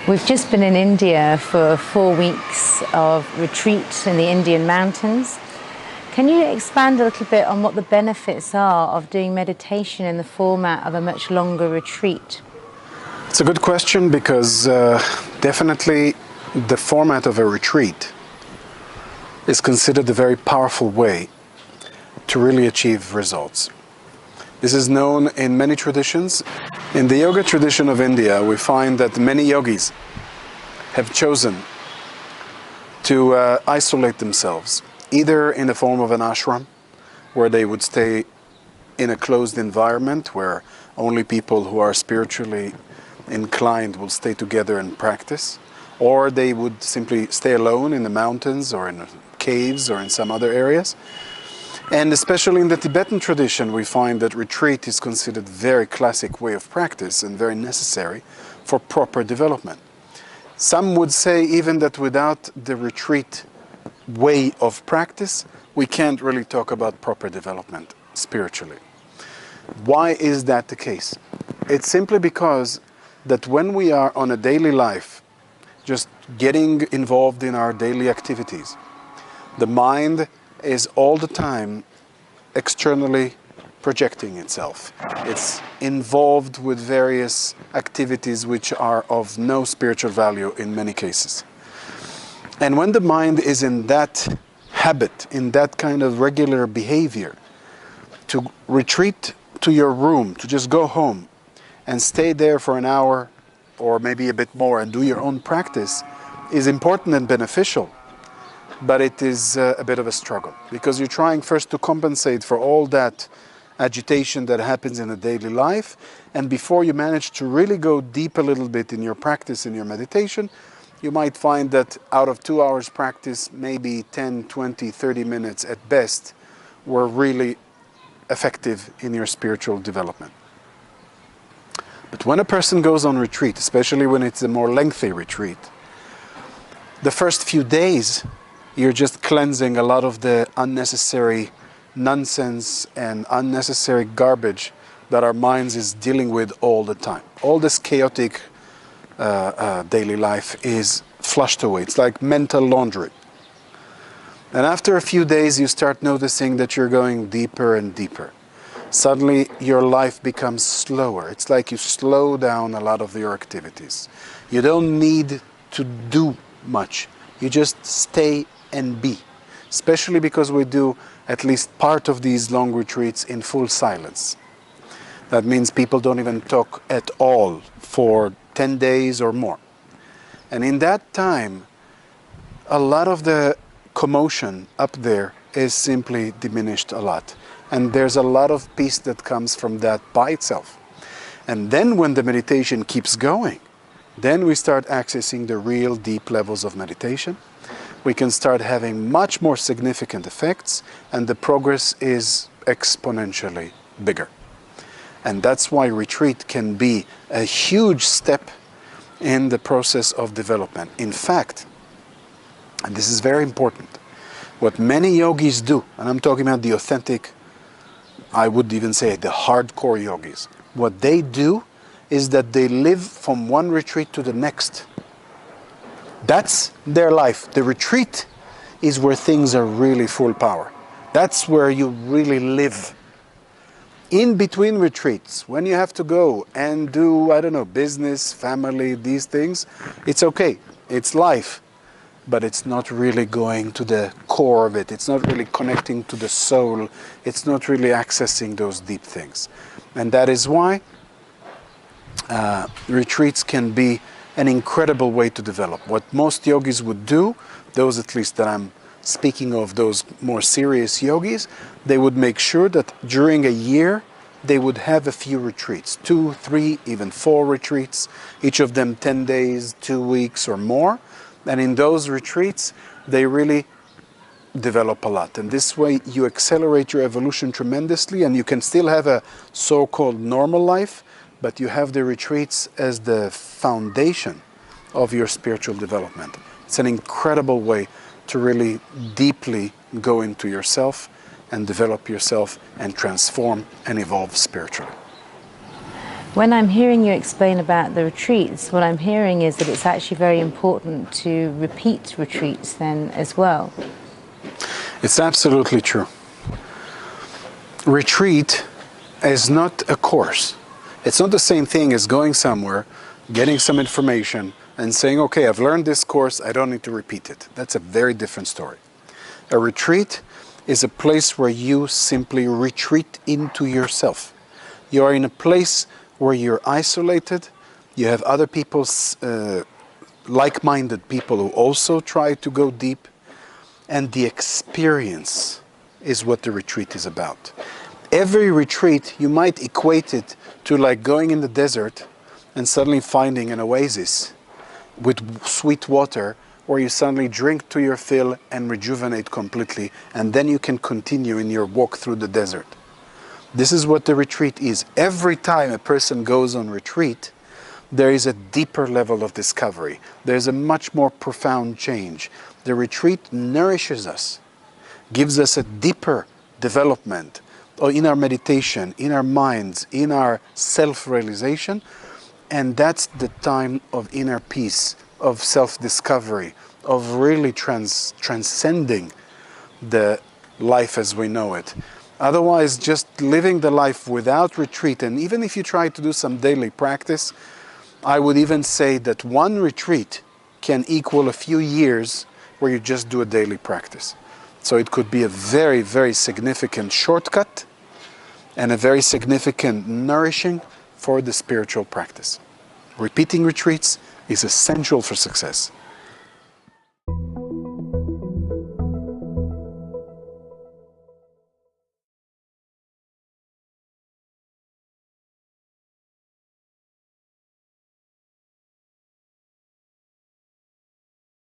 We've just been in India for 4 weeks of retreat in the Indian mountains. Can you expand a little bit on what the benefits are of doing meditation in the format of a much longer retreat? It's a good question because definitely the format of a retreat is considered a very powerful way to really achieve results. This is known in many traditions. In the yoga tradition of India, we find that many yogis have chosen to isolate themselves, either in the form of an ashram, where they would stay in a closed environment where only people who are spiritually inclined will stay together and practice, or they would simply stay alone in the mountains or in caves or in some other areas. And especially in the Tibetan tradition, we find that retreat is considered a very classic way of practice and very necessary for proper development. Some would say even that without the retreat way of practice, we can't really talk about proper development spiritually. Why is that the case? It's simply because that when we are on a daily life, just getting involved in our daily activities, the mind is all the time externally projecting itself. It's involved with various activities which are of no spiritual value in many cases. And when the mind is in that habit, in that kind of regular behavior, to retreat to your room, to just go home and stay there for an hour or maybe a bit more and do your own practice is important and beneficial. But it is a bit of a struggle because you're trying first to compensate for all that agitation that happens in a daily life, and before you manage to really go deep a little bit in your practice, in your meditation, you might find that out of 2 hours practice, maybe 10, 20, 30 minutes at best were really effective in your spiritual development. But when a person goes on retreat, especially when it's a more lengthy retreat, the first few days you're just cleansing a lot of the unnecessary nonsense and unnecessary garbage that our minds is dealing with all the time. All this chaotic daily life is flushed away. It's like mental laundry. And after a few days, you start noticing that you're going deeper and deeper. Suddenly, your life becomes slower. It's like you slow down a lot of your activities. You don't need to do much. You just stay and be, especially because we do at least part of these long retreats in full silence. That means people don't even talk at all for 10 days or more. And in that time, a lot of the commotion up there is simply diminished a lot. And there's a lot of peace that comes from that by itself. And then when the meditation keeps going, then we start accessing the real deep levels of meditation. We can start having much more significant effects, and the progress is exponentially bigger. And that's why retreat can be a huge step in the process of development. In fact, and this is very important, what many yogis do, and I'm talking about the authentic, I would even say the hardcore yogis, what they do is that they live from one retreat to the next. That's their life. The retreat is where things are really full power. That's where you really live. In between retreats, when you have to go and do, I don't know, business, family, these things, it's okay. It's life. But it's not really going to the core of it. It's not really connecting to the soul. It's not really accessing those deep things. And that is why retreats can be an incredible way to develop. What most yogis would do, those at least that I'm speaking of, those more serious yogis, they would make sure that during a year they would have a few retreats, 2, 3, even 4 retreats, each of them 10 days, 2 weeks or more. And in those retreats, they really develop a lot. And this way you accelerate your evolution tremendously, and you can still have a so-called normal life, but you have the retreats as the foundation of your spiritual development. It's an incredible way to really deeply go into yourself and develop yourself and transform and evolve spiritually. When I'm hearing you explain about the retreats, what I'm hearing is that it's actually very important to repeat retreats then as well. It's absolutely true. Retreat is not a course. It's not the same thing as going somewhere, getting some information, and saying, okay, I've learned this course, I don't need to repeat it. That's a very different story. A retreat is a place where you simply retreat into yourself. You are in a place where you're isolated, you have other people's like-minded people who also try to go deep, and the experience is what the retreat is about. Every retreat, you might equate it to like going in the desert and suddenly finding an oasis with sweet water where you suddenly drink to your fill and rejuvenate completely, and then you can continue in your walk through the desert. This is what the retreat is. Every time a person goes on retreat, there is a deeper level of discovery. There's a much more profound change. The retreat nourishes us, gives us a deeper development in our meditation, in our minds, in our self-realization, and that's the time of inner peace, of self-discovery, of really transcending the life as we know it. Otherwise, just living the life without retreat, and even if you try to do some daily practice, I would even say that one retreat can equal a few years where you just do a daily practice. So it could be a very, very significant shortcut and a very significant nourishing for the spiritual practice. Repeating retreats is essential for success.